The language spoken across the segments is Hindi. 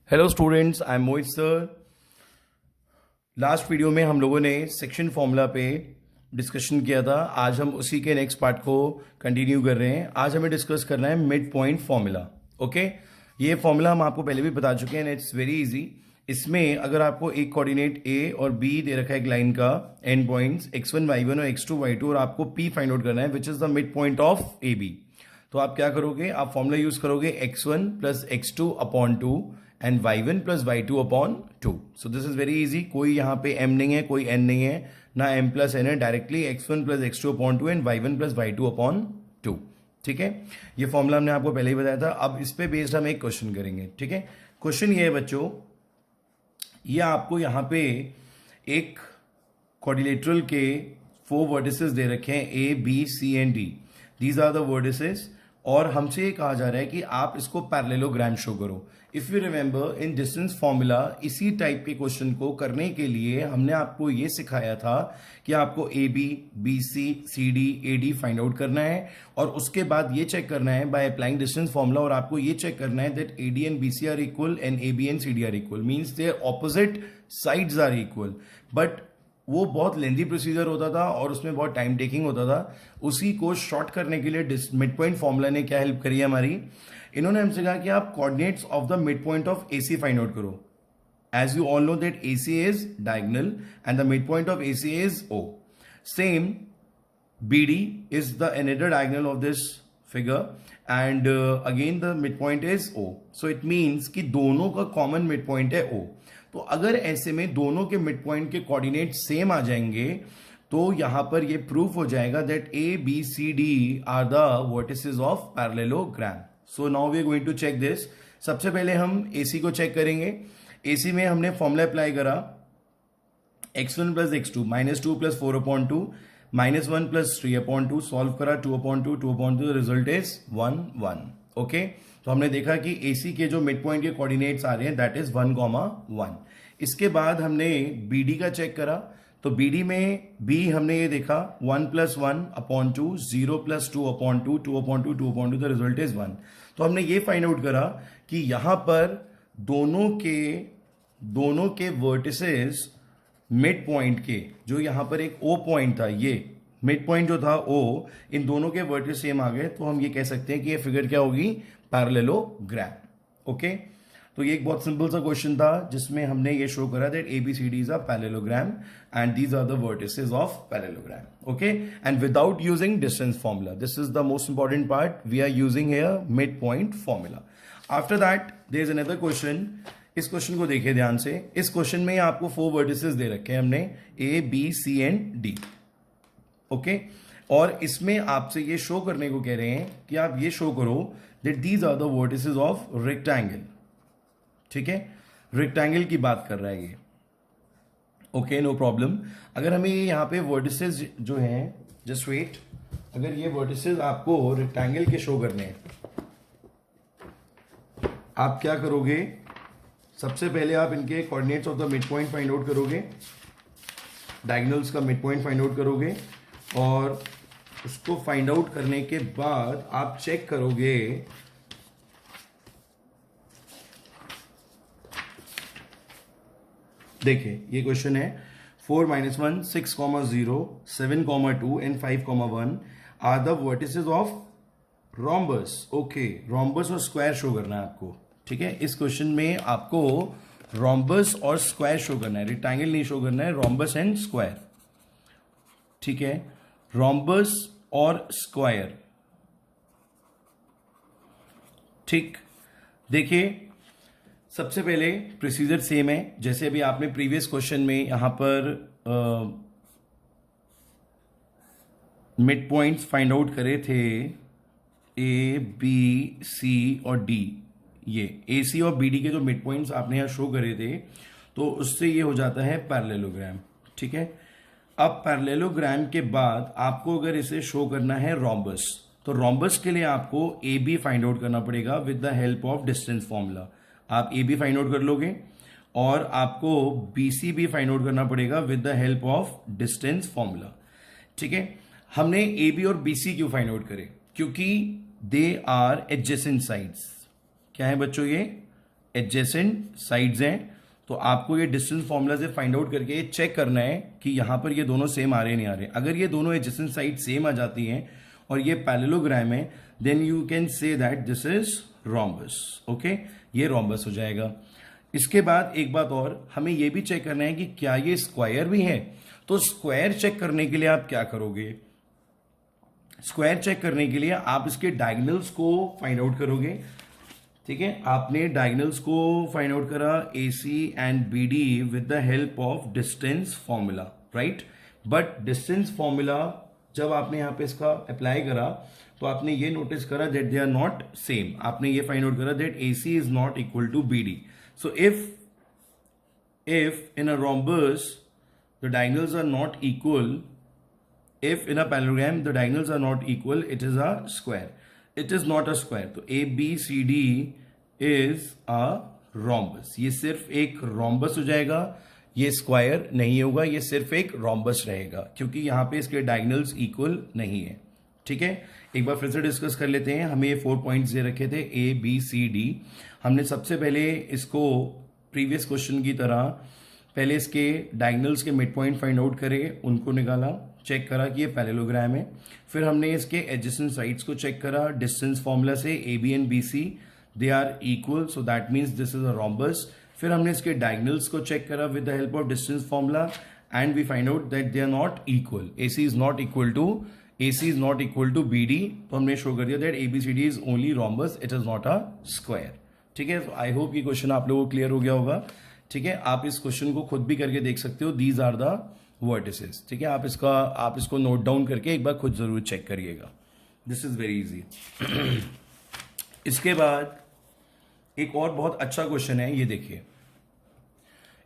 Hello students, I am Mohit sir. Last video में हम लोगों ने सेक्शन फॉर्मूला पे डिस्कशन किया था। आज हम उसी के नेक्स्ट पार्ट को कंटिन्यू कर रहे हैं। आज हमें डिस्कस करना है मिड पॉइंट फॉर्मूला। ओके, ये फॉर्मूला हम आपको पहले भी बता चुके हैं, इट्स वेरी इजी। इसमें अगर आपको एक कोऑर्डिनेट ए और बी दे रखा है एक लाइन का, एंड पॉइंट्स x1 y1 और x2 y2, और आपको p फाइंड आउट करना है which is the mid point of A B. तो आप क्या करोगे, आप फॉर्मूला यूज करोगे x1 plus x2 upon 2 and y1 plus y2 upon 2। So this is very easy. कोई यहाँ पे m नहीं है, कोई n नहीं है, ना m प्लस n है, directly x1 plus x2 upon 2 and y1 plus y2 upon 2। ठीक है, ये फॉर्मूला हमने आपको पहले ही बताया था। अब इस पे बेस्ड हम एक क्वेश्चन करेंगे। ठीक है, क्वेश्चन ये है बच्चों, ये आपको यहाँ पे एक क्वाड्रिलेटरल के 4 वर्टिसेस दे रखे हैं, A B C and D. These are the vertices, और हमसे ये कहा जा रहा है कि आप इसको पैरेललोग्राम शो करो। If you remember in distance formula, इसी टाइप के क्वेश्चन को करने के लिए हमने आपको ये सिखाया था कि आपको A B, B C, C D, A D find out करना है, और उसके बाद ये चेक करना है बाय अप्लाइंग डिस्टेंस फॉर्मूला, और आपको ये चेक करना है that A D and B C are equal and A B and C D are equal, means their opposite sides are equal. But वो बहुत लेंथी प्रोसीजर होता था और उसमें बहुत टाइम टेकिंग होता था। उसी को शॉर्ट करने के लिए मिड पॉइंट फॉर्मूला ने क्या हेल्प करी है हमारी, इन्होंने हमसे कहा कि आप coordinates of the mid point of AC find out करो। As you all know that AC is diagonal and the mid point of AC is O. Same BD is the another diagonal of this figure and again the midpoint is O. So it means कि दोनों का common midpoint है O। तो अगर ऐसे में दोनों के midpoint के coordinate सेम आ जाएंगे तो यहां पर ये प्रूफ हो जाएगा that A, B, C, D are the vertices of parallelogram. So now we are going to check this. सबसे पहले हम AC को चेक करेंगे। AC में हमने फॉर्मूला अप्लाई करा, x1 plus x2 minus 2 plus 4 upon 2 minus 1 plus 3 upon 2, solve करा 2 upon 2, 2 upon 2, result is 1 1। Okay, तो हमने देखा कि AC के जो मिड पॉइंट के कोऑर्डिनेट्स आ रहे हैं दैट इज 1, 1। इसके बाद हमने BD का चेक करा, तो BD में B हमने ये देखा 1 plus 1 upon 2, 0 plus 2 upon 2, 2 upon 2, 2 upon 2, the result is 1। तो हमने ये फाइंड आउट करा कि यहां पर दोनों के वर्टिसेस मिड पॉइंट के, जो यहां पर एक O पॉइंट था, ये मिड पॉइंट जो था O, इन दोनों के वर्टिस सेम आ गए, तो हम ये कह सकते हैं कि ये फिगर क्या होगी, पैरेललोग्राम। ओके, तो ये एक बहुत सिंपल सा क्वेश्चन था जिसमें हमने ये शो करा that ABCD is a parallelogram and these are the vertices of parallelogram. Okay, and without using distance formula, this is the most important part, we are using here mid point formula. After that there is another question. इस क्वेश्चन को देखिए ध्यान से। इस क्वेश्चन में आपको 4 वर्टिसेस दे रखे हैं हमने, A, B, C and D। Okay, और इसमें आपसे ये शो करने को कह रहे हैं कि आप ये शो करो that these are the vertices of rectangle. ठीक है, रेक्टेंगल की बात कर रहा है ये। Okay, no problem. अगर हमें ये यहाँ पे वर्टिसेस जो हैं, जस्ट वेट, अगर ये वर्टिसेस आपको रेक्टेंगल के शो करने हैं, आप क्या करोगे, सबसे पहले आप इनके coordinates of the mid point find out करोगे, डायगोनल्स का मिड पॉइंट फाइंड आउट करोगे, और उसको फाइंड आउट करने के बाद आप चेक करोगे देखिए ये क्वेश्चन है 4 - 1 6, 0 7, 2 and 5, 1 are the vertices of rhombus. Okay, rhombus और स्क्वायर शो करना है आपको। ठीक है, इस क्वेश्चन में आपको रोम्बस और स्क्वायर शो करना है, रेक्टेंगल नहीं शो करना है, रोम्बस एंड स्क्वायर। ठीक है, रोम्बस और स्क्वायर। ठीक, देखिए सबसे पहले प्रोसीजर सेम है जैसे अभी आपने प्रीवियस क्वेश्चन में यहां पर मिड पॉइंट्स फाइंड आउट करे थे, A, B, C और D। ये AC और BD के जो मिड पॉइंट्स आपने यहां शो करे थे, तो उससे ये हो जाता है पैरेललोग्राम। ठीक है, अब पैरेललोग्राम के बाद आपको अगर इसे शो करना है रोम्बस, तो रोम्बस के लिए आपको AB फाइंड आउट करना पड़ेगा with the help of distance formula. आप AB फाइंड आउट कर लोगे और आपको BC भी फाइंड आउट करना पड़ेगा with the help of distance formula. ठीक है, हमने AB और BC क्यों फाइंड आउट करे, क्योंकि दे आर एडजेसेंट साइड्स। क्या है बच्चों, ये एडजेसेंट साइड्स हैं, तो आपको ये डिस्टेंस फॉर्मूला से फाइंड आउट करके चेक करना है कि यहाँ पर ये दोनों सेम आ रहे नहीं आ रहे। अगर ये दोनों एडजेसेंट साइड सेम आ जाती हैं और ये पैरेललोग्राम है, then you can say that this is rhombus. Okay, ये रोम्बस हो जाएगा। इसके बाद एक बात और, हमें ये भी चेक करना है कि क्या ये स्क्वायर भी है। तो स्क्वायर चेक करने के लिए आप क्या करोगे? स्क्वायर चेक करने के लिए आप इसके डायगोनल्स को फाइंड आउट करोगे। ठीक है, आपने डायगोनल्स को फाइंड आउट करा AC and BD with the help of distance formula, right. But distance formula जब आपने यहां पे इसका अप्लाई करा तो आपने ये नोटिस करा that they are not same. आपने ये फाइंड आउट करा that AC is not equal to BD। So if in a rhombus the diagonals are not equal, if in a parallelogram the diagonals are not equal, it is a square. It is not a square. तो ABCD is a rhombus. ये सिर्फ एक rhombus हो जाएगा, ये स्क्वायर नहीं होगा, ये सिर्फ एक rhombus रहेगा क्योंकि यहाँ पे इसके diagonals equal नहीं है। ठीक है, एक बार फिर से डिस्कस कर लेते हैं। हमें ये 4 पॉइंट्स दे रखे थे ABCD। हमने सबसे पहले इसको प्रीवियस क्वेश्चन की तरह पहले इसके डायगोनल्स के मिड पॉइंट फाइंड आउट करे, उनको निकाला, चेक करा कि ये पैरेललोग्राम है। फिर हमने इसके एडजेसेंट साइड्स को चेक करा डिस्टेंस फॉर्मूला से, AB and BC they are equal, so that means this is a rhombus. फिर हमने इसके डायगोनल्स को चेक करा with the help of distance formula and we find out that they are not equal. AC is not equal to BD, तो हमने शो कर दिया that ABCD is only rhombus, it is not a square. ठीक है, आई होप ये क्वेश्चन आप लोगों को क्लियर हो गया होगा। ठीक है, आप इस क्वेश्चन को खुद भी करके देख सकते हो। These are the vertices. ठीक है, आप इसको नोट डाउन करके एक बार खुद जरूर चेक करिएगा। This is very easy. इसके बाद एक और बहुत अच्छा क्वेश्चन है, ये देखिए।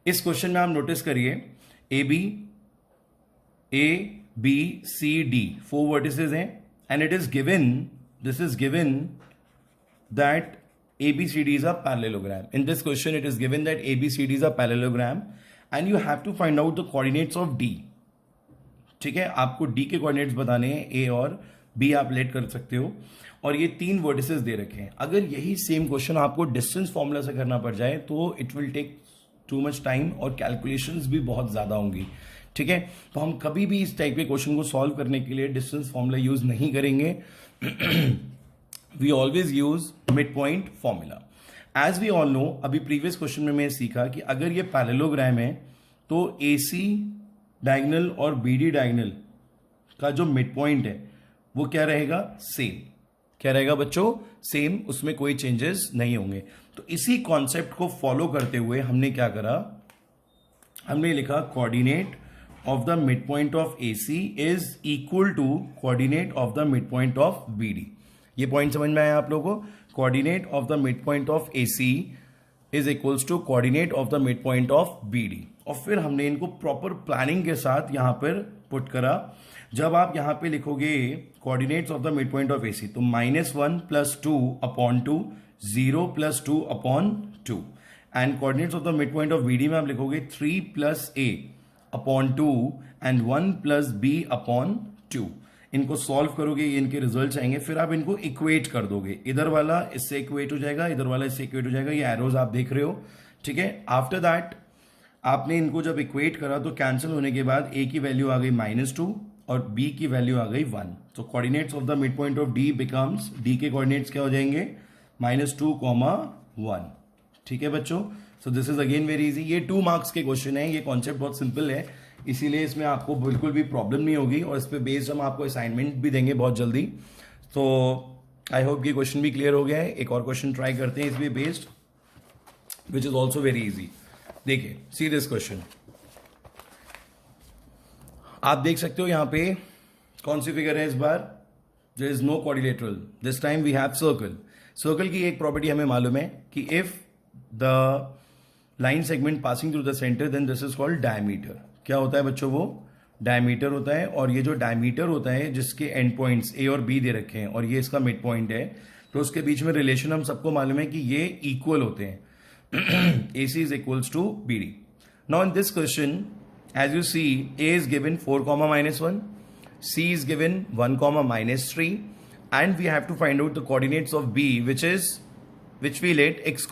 इस क्वेश्चन में आप नोटिस करिए ABCD 4 वर्टिसेस हैं and it is given, this is given that ABCD is a parallelogram. In this question, it is given that ABCD is a parallelogram and you have to find out the coordinates of D. ठीक है, आपको D के कोऑर्डिनेट्स बताने हैं, A और B आप लेट कर सकते हो, और ये 3 वर्टिसेस दे रखे हैं। अगर यही सेम क्वेश्चन आपको डिस्टेंस फॉर्मूला से करना पड़ जाए तो it will take too much time और कैलकुलेशंस भी बहुत ज़्यादा होंगी। ठीक है, तो हम कभी भी इस टाइप के क्वेश्चन को सॉल्व करने के लिए डिस्टेंस फॉर्मूला यूज नहीं करेंगे। We always use midpoint formula. As we all know, अभी प्रीवियस क्वेश्चन में मैं सीखा कि अगर ये पैरेललोग्राम है तो AC डायगोनल और BD डायगोनल का जो मिड पॉइंट है वो क्या रहेगा? सेम। क्या रहेगा बच्चों? सेम, उसमें कोई चेंजेस नहीं होंगे। तो इसी कॉन्सेप्ट को फॉलो करते हुए हमने क्या करा, हमने लिखा coordinate of the mid point of AC is equal to coordinate of the mid point of BD। ये पॉइंट समझ में आया आप लोगों को? Coordinate of the mid point of AC is equals to coordinate of the mid point of BD। और फिर हमने इनको प्रॉपर प्लानिंग के साथ यहां पर पुट करा। जब आप यहां पे लिखोगे coordinates of the mid point of AC, तो -1 + 2 upon 2, 0 + 2 upon 2, and coordinates of the mid point of BD में आप लिखोगे 3 + A upon 2 and 1 + B upon 2। इनको सॉल्व करोगे, ये इनके रिजल्ट्स आएंगे, फिर आप इनको इक्वेट कर दोगे। इधर वाला इससे इक्वेट हो जाएगा, इधर वाला इससे इक्वेट हो जाएगा। ये एरोज आप देख रहे हो। ठीक है, आफ्टर दैट आपने इनको जब इक्वेट करा तो कैंसिल होने के बाद A की वैल्यू आ गई -2 और B की वैल्यू आ गई 1। तो coordinates of the mid point of D becomes, D के कोऑर्डिनेट्स क्या हो जाएंगे? -2, 1। ठीक है बच्चों, सो this is again very easy. ये 2 मार्क्स के क्वेश्चन है, ये कॉन्सेप्ट बहुत सिंपल है, इसीलिए इसमें आपको बिल्कुल भी प्रॉब्लम नहीं होगी, और इस पे बेस्ड हम आपको असाइनमेंट भी देंगे बहुत जल्दी। तो आई होप ये क्वेश्चन भी क्लियर हो गया है। एक और क्वेश्चन ट्राई करते हैं इस पे based, which is also very easy. देखिए, सी दिस क्वेश्चन, आप देख सकते हो यहां पे कौन सी फिगर है इस बार? There is no quadrilateral, this time we have circle. Circle की एक प्रॉपर्टी हमें मालूम है कि if the line segment passing through the centre then this is called diameter. क्या होता है बच्चों? वो डायमीटर होता है। और ये जो डायमीटर होता है जिसके एंड पॉइंट्स A और B दे रखे हैं और ये इसका मिड पॉइंट है, तो उसके बीच में रिलेशन हम सबको मालूम है कि ये इक्वल होते हैं। AC is equals to BD. Now in this question, as you see, A is given 4, -1, C is given 1, -3, and we have to find out the coordinates of B, which we let x,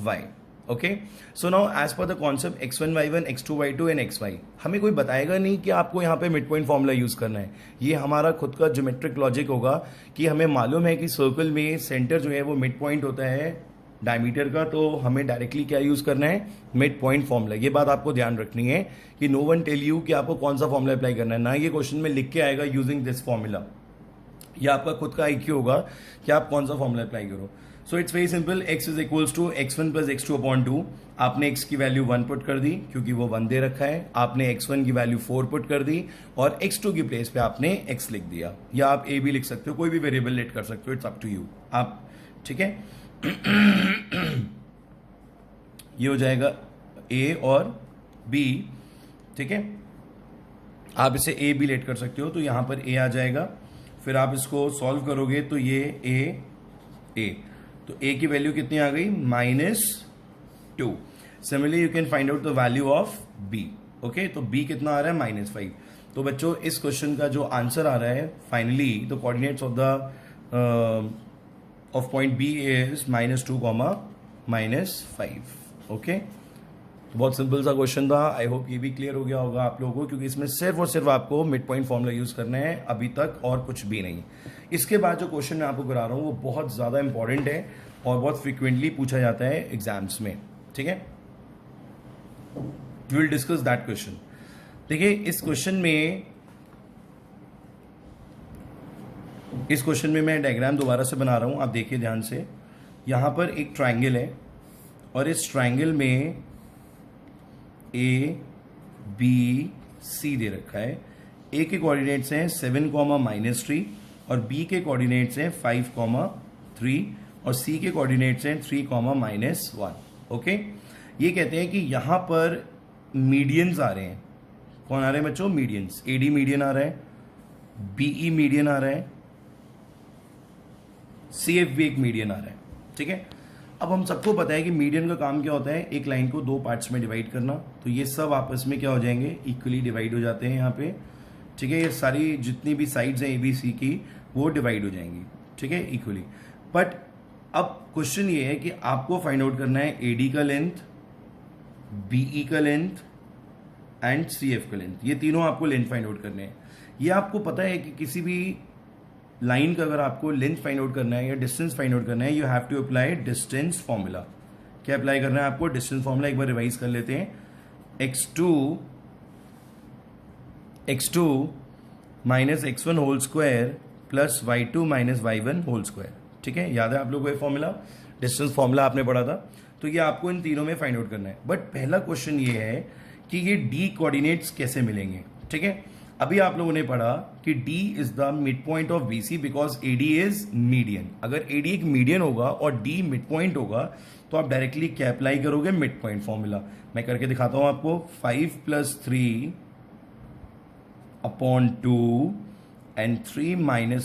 y. Okay, so now as per the concept x1 y1 x2 y2 and xy, हमें कोई बताएगा नहीं कि आपको यहाँ पे मिड पॉइंट फॉर्मूला यूज करना है। ये हमारा खुद का ज्योमेट्रिक लॉजिक होगा कि हमें मालूम है कि सर्कल में सेंटर जो है वो मिड पॉइंट होता है डायमीटर का, तो हमें डायरेक्टली क्या यूज करना है, मिड पॉइंट फॉर्मूला। ये बात आपको ध्यान रखनी है कि नो वन टेल यू कि आपको कौन सा फॉर्मूला अप्लाई करना है, ना ये क्वेश्चन में लिख के आएगा यूजिंग दिस फॉर्मूला। ये आपका खुद का IQ होगा कि आप कौन सा फॉर्मूला अप्लाई करो। So it's very simple, x is equals to x1 plus x2 upon 2। आपने x की वैल्यू 1 पुट कर दी क्योंकि वो 1 दे रखा है, आपने x1 की वैल्यू 4 पुट कर दी और x2 की प्लेस पे आपने x लिख दिया, या आप a भी लिख सकते हो, कोई भी वेरिएबल लेट कर सकते हो, इट्स अप टू यू आप। ठीक है ये हो जाएगा a और b। ठीक है, आप इसे a भी लेट कर सकते हो, तो यहां पर a आ जाएगा। फिर आप इसको सॉल्व करोगे तो ये a, तो a की वैल्यू कितनी आ गई, -2। Similarly you can find out the value of b। Okay, तो b कितना आ रहा है, -5। तो बच्चों इस क्वेश्चन का जो आंसर आ रहा है finally, the coordinates of the of point b is -2, -5। Okay, बहुत सिंपल सा क्वेश्चन था। आई होप ये भी क्लियर हो गया होगा आप लोगों को, क्योंकि इसमें सिर्फ और सिर्फ आपको मिड पॉइंट फॉर्मूला यूज करना है अभी तक, और कुछ भी नहीं। इसके बाद जो क्वेश्चन मैं आपको करा रहा हूँ वो बहुत ज्यादा इंपॉर्टेंट है और बहुत फ्रिक्वेंटली पूछा जाता है एग्जाम्स में। ठीक है, we will discuss that question. देखिए इस क्वेश्चन में मैं डायग्राम दोबारा से बना रहा हूं, आप देखिए ध्यान से। यहां पर एक ट्राइंगल है और इस ट्राइंगल में ABC दे रखा है। A के कोऑर्डिनेट्स हैं 7, -3 और B के कोऑर्डिनेट्स हैं 5, 3 और C के कोऑर्डिनेट्स हैं 3, -1। ओके, ये कहते हैं कि यहां पर मीडियंस आ रहे हैं। कौन आ रहे हैं बच्चों, मीडियंस। AD मीडियन आ रहा है, BE मीडियन आ रहा है, CF भी एक मीडियन आ रहा है। ठीक है, अब हम सबको पता है कि मीडियन का काम क्या होता है, एक लाइन को 2 पार्ट्स में डिवाइड करना। तो ये सब आपस में क्या हो जाएंगे, इक्वली डिवाइड हो जाते हैं यहाँ पे। ठीक है, ये सारी जितनी भी साइड्स हैं ABC की वो डिवाइड हो जाएंगी। ठीक है, इक्वली। बट अब क्वेश्चन ये है कि आपको फाइंड आउट करना है AD का लेंथ, BE का लेंथ एंड CF का लेंथ। ये तीनों आपको लेंथ फाइंड आउट करने हैं। ये आपको पता है कि किसी भी लाइन का अगर आपको लेंथ फाइंड आउट करना है या डिस्टेंस फाइंड आउट करना है, you have to apply distance formula. क्या अप्लाई करना है आपको, डिस्टेंस फॉर्मूला। एक बार रिवाइज कर लेते हैं, x2 minus x1 whole square plus y2 minus y1 whole square. ठीक है, याद है आप लोगों को ये फॉर्मूला, डिस्टेंस फॉर्मूला आपने पढ़ा था। तो ये आपको इन तीनों में फाइंड आउट करना है। बट पहला क्वेश्चन ये है कि ये D कोऑर्डिनेट्स कैसे मिलेंगे। ठीक है, अभी आप लोगों ने पढ़ा कि D is the mid point of BC because AD is median. अगर AD एक मीडियन होगा और D मिड पॉइंट होगा तो आप डायरेक्टली क्या अप्लाई करोगे, मिड पॉइंट फॉर्मूला। मैं करके दिखाता हूं आपको, 5 + 3 अपॉन 2 एंड 3 -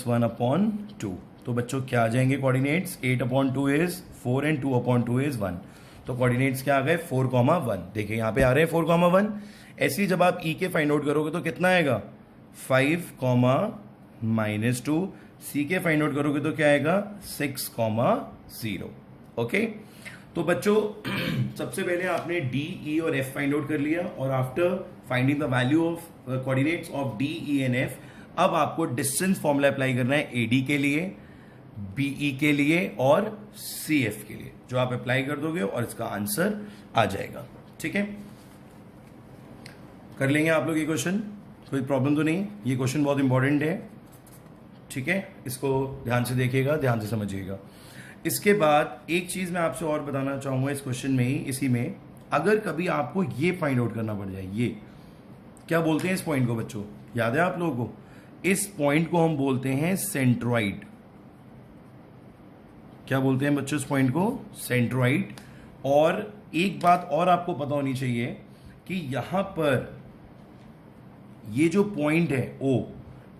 1 अपॉन 2। तो बच्चों क्या आ जाएंगे coordinates, 8 upon 2 is 4 and 2 upon 2 is 1। तो कोऑर्डिनेट्स क्या आ गए, 4, 1। देखिए यहां पे आ रहे हैं 4, 1। ऐसे ही जब आप E के फाइंड आउट करोगे तो कितना आएगा, 5, -2। C के फाइंड आउट करोगे तो क्या आएगा, 6, 0। ओके, तो बच्चों सबसे पहले आपने D, E और F फाइंड आउट कर लिया, और after finding the value of coordinates of D, E and F, अब आपको डिस्टेंस फॉर्मूला अप्लाई करना है AD के लिए, BE के लिए और CF के लिए, जो आप अप्लाई कर दोगे और इसका आंसर आ जाएगा। ठीक है, कर लेंगे आप लोग ये क्वेश्चन, कोई प्रॉब्लम तो नहीं। ये क्वेश्चन बहुत इंपॉर्टेंट है। ठीक है, इसको ध्यान से देखिएगा, ध्यान से समझिएगा। इसके बाद एक चीज मैं आपसे और बताना चाहूंगा इस क्वेश्चन में ही, इसी में, अगर कभी आपको ये फाइंड आउट करना पड़ जाए, ये क्या बोलते हैं इस पॉइंट को बच्चों, याद है आप लोगों को, इस पॉइंट को हम बोलते हैं सेंट्रॉइड। क्या बोलते हैं बच्चों इस पॉइंट को, सेंट्रॉइड। और एक बात और आपको पता होनी चाहिए कि यहां पर ये जो पॉइंट है O,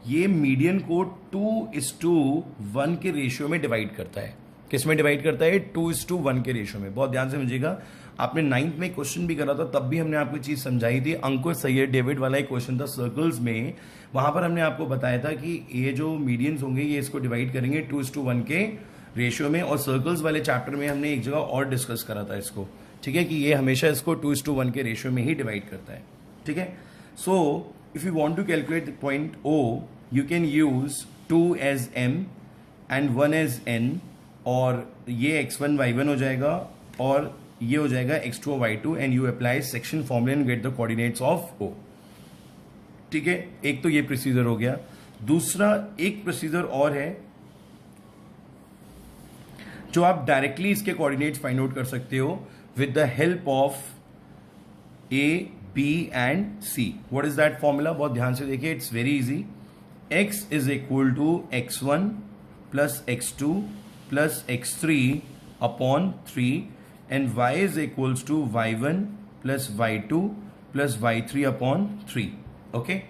ये मीडियन को 2:1 के रेशियो में डिवाइड करता है। किस में डिवाइड करता है, 2:1 के रेशियो में। बहुत ध्यान से समझिएगा, आपने 9th में क्वेश्चन भी करा था, तब भी हमने आपको चीज समझाई थी। अंकुर सैयद डेविड वाला एक क्वेश्चन था सर्कल्स में, वहां पर हमने आपको बताया था कि ये जो मीडियंस होंगे ये इसको डिवाइड करेंगे 2:1 के रेशियो में, और सर्कल्स वाले चैप्टर में हमने एक जगह और डिस्कस करा था इसको, ठीक है, कि ये हमेशा इसको 2:1 के रेशियो में ही डिवाइड करता है, ठीक है. So if you want to calculate the point O, you can use 2 as M and 1 as N, और ये x1 y1 हो जाएगा और ये हो जाएगा x2 और y2, and you apply section formula and get the coordinates of O. ठीक है, एक तो ये प्रोसीजर हो गया. दूसरा एक प्रोसीजर और है जो आप डायरेक्टली इसके कोऑर्डिनेट्स फाइंड आउट कर सकते हो with the help of A, B and C. What is that formula? बहुत ध्यान से देखिए, it's very easy. x is equal to x1 plus x2 plus x3 upon 3 and y is equals to y1 plus y2 plus y3 upon 3. Okay,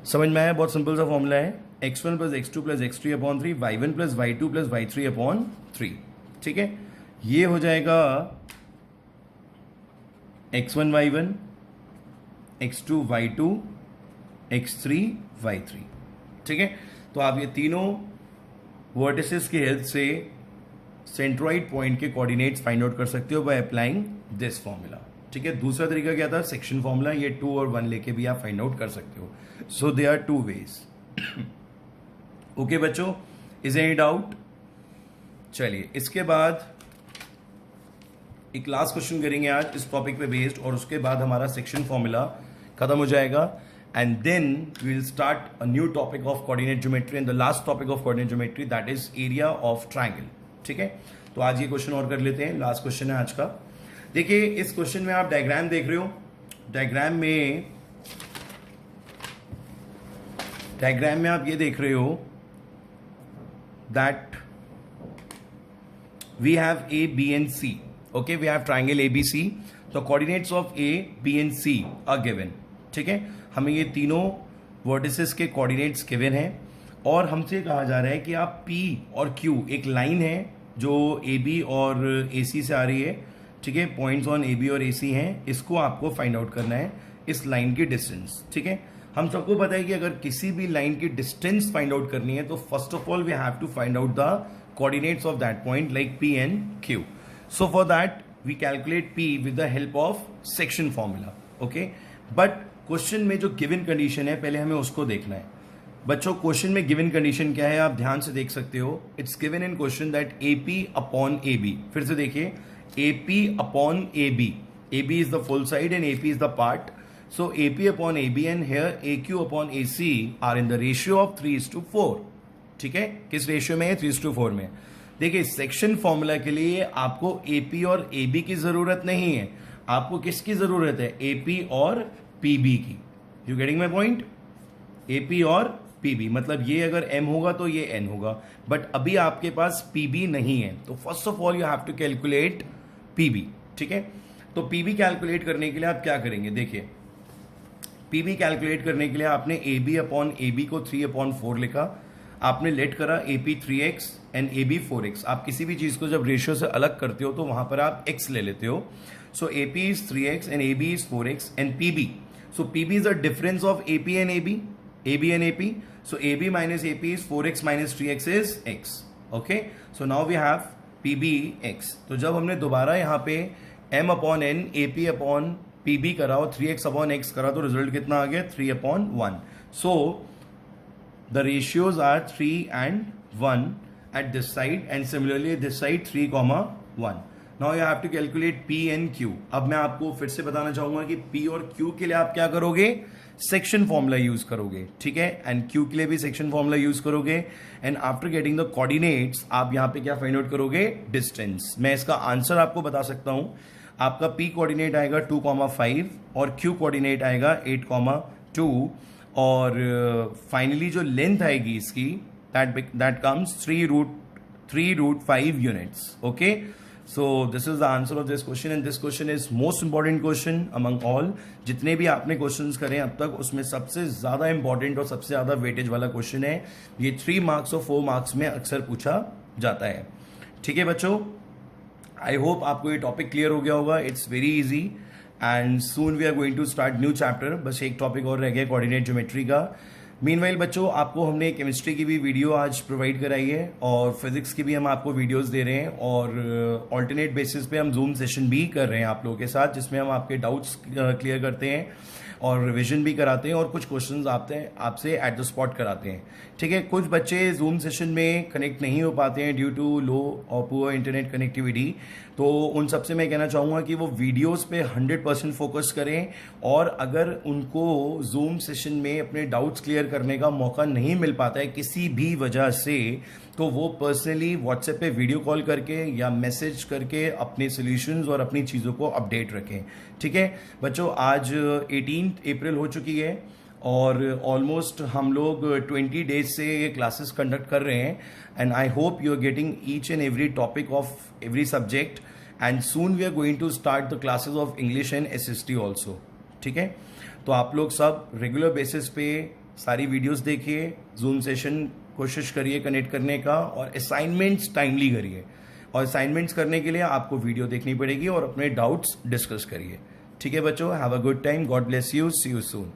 समझ में आया? बहुत सिंपल सा फॉर्मूला है. x1 plus x2 plus x3 upon 3, y1 plus y2 plus y3 upon 3. ठीक है, ये हो जाएगा x1 y1, x2 y2, x3 y3. ठीक है, तो आप ये तीनों वर्टिसेस की हेल्प से सेंट्रॉइड पॉइंट के कोऑर्डिनेट्स फाइंड आउट कर सकते हो बाय अप्लाइंग दिस फॉर्मूला. ठीक है, दूसरा तरीका क्या था? Section formula. ये 2 और 1 लेके भी आप फाइंड आउट कर सकते हो. सो दे आर 2 वेज. ओके बच्चों, इज एनी डाउट? चलिए, इसके बाद एक लास्ट क्वेश्चन करेंगे आज इस टॉपिक पे बेस्ड, और उसके बाद हमारा सेक्शन फॉर्मूला खत्म हो जाएगा, and then we will start a new topic of coordinate geometry, and the last topic of coordinate geometry that is area of triangle. ठीक है, तो आज ये क्वेश्चन और कर लेते हैं. लास्ट क्वेश्चन है आज का. देखिए, इस क्वेश्चन में आप डायग्राम देख रहे हो. डायग्राम में आप ये देख रहे हो that we have A, B and C. Okay, we have triangle ABC. The coordinates of A, B and C are given. ठीक है, हमें ये तीनों वर्टिसेस के कोऑर्डिनेट्स गिवन हैं, और हमसे कहा जा रहा है कि आप P और Q, एक लाइन है जो AB और AC से आ रही है. ठीक है, पॉइंट्स ऑन AB और AC हैं, इसको आपको फाइंड आउट करना है, इस लाइन की डिस्टेंस. ठीक है, हम सबको पता है कि अगर किसी भी लाइन की डिस्टेंस फाइंड आउट करनी है तो first of all we have to find out the coordinates of that point like P and Q. So for that we calculate P with the help of section formula. Okay, but question में जो गिवन कंडीशन है पहले हमें उसको देखना है. बच्चों, क्वेश्चन में गिवन कंडीशन क्या है आप ध्यान से देख सकते हो. It's given in question that AP upon AB. फिर से देखिए, AP upon AB. AB is the full side and AP is the part. So AP upon AB and here AQ upon AC are in the ratio of 3:4. ठीक है, किस रेशियो में है? 3:4 में. देखिए, सेक्शन फॉर्मूला के लिए आपको AP और AB की जरूरत नहीं है, आपको किसकी जरूरत है? AP और PB की. You getting my point? AP और PB, मतलब ये अगर M होगा तो ये N होगा, बट अभी आपके पास PB नहीं है, तो first of all you have to calculate PB. ठीक है, तो PB कैलकुलेट करने के लिए आप क्या करेंगे? देखिए, PB कैलकुलेट करने के लिए आपने AB अपॉन AB को 3/4 लिखा, आपने लेट करा AP 3x and AB 4x. आप किसी भी चीज को जब रेशियो से अलग करते हो तो वहां पर आप x ले लेते हो. So AP is 3x and AB is 4x and PB. So PB is the difference of AP and AB and AP. So AB minus AP is 4x minus 3x is x. Okay, so now we have PB x. तो जब हमने दोबारा यहाँ पे M upon N AP upon PB करा और 3x अपॉन x करा तो रिजल्ट कितना आ गया? 3/1. सो the ratios are 3 and 1 at this side and similarly this side 3,1. Now you have to calculate P and Q. अब मैं आपको फिर से बताना चाहूंगा कि P और Q के लिए आप क्या करोगे? सेक्शन फॉर्मूला यूज करोगे. ठीक है, एंड Q के लिए भी सेक्शन फॉर्मूला यूज करोगे, and after getting the coordinates आप यहां पे क्या फाइंड आउट करोगे? डिस्टेंस. मैं इसका आंसर आपको बता सकता हूं. आपका P कोऑर्डिनेट आएगा 2,5 और Q कोऑर्डिनेट आएगा 8,2, और फाइनली जो लेंथ आएगी इसकी that comes 3√5 units. Okay, so this is the answer of this question, and this question is most important question among all. जितने भी आपने क्वेश्चंस करे अब तक उसमें सबसे ज्यादा इंपॉर्टेंट और सबसे ज्यादा वेटेज वाला क्वेश्चन है. ये 3 मार्क्स और 4 मार्क्स में अक्सर पूछा जाता है. ठीक है बच्चों, आई होप आपको ये टॉपिक क्लियर हो गया होगा. It's very easy and soon we are going to start new chapter. बस एक टॉपिक और रह गया कोऑर्डिनेट ज्योमेट्री का. मीनवाइल बच्चों, आपको हमने केमिस्ट्री की भी वीडियो आज प्रोवाइड कराई है और फिजिक्स की भी हम आपको वीडियोस दे रहे हैं और ऑल्टरनेट बेसिस पे हम जूम सेशन भी कर रहे हैं आप लोगों के साथ, जिसमें हम आपके डाउट्स क्लियर करते हैं और रिवीजन भी कराते हैं और कुछ क्वेश्चंस आपसे एट द स्पॉट कराते हैं। ठीक है, कुछ बच्चे जूम सेशन में कनेक्ट नहीं हो पाते हैं ड्यू टू लो और पुअर इंटरनेट कनेक्टिविटी, तो उन सबसे मैं कहना चाहूँगा कि वो वीडियोस पे 100% फोकस करें और अगर उनको जूम सेशन में अपने डाउट्स क्लियर करने का मौका नहीं मिल पाता है किसी भी वजह से, तो वो पर्सनली व्हाट्सएप पे वीडियो कॉल करके या मैसेज करके अपने सॉल्यूशंस और अपनी चीज़ों को अपडेट रखें। ठीक है बच्चों, आज 18 अप्रैल हो चुकी है और ऑलमोस्ट हम लोग 20 डेज से ये क्लासेस कंडक्ट कर रहे हैं and I hope you are getting each and every topic of every subject and soon we are going to start the classes of English and SST also. ठीक है, तो आप लोग सब रेगुलर बेसिस पे सारी वीडियोस देखिए, जूम सेशन कोशिश करिए कनेक्ट करने का और असाइनमेंट्स टाइमली करिए और असाइनमेंट्स करने के लिए आपको वीडियो देखनी पड़ेगी और अपने डाउट्स डिस्कस करिए। ठीक है बच्चों, have a good time, god bless you, see you soon.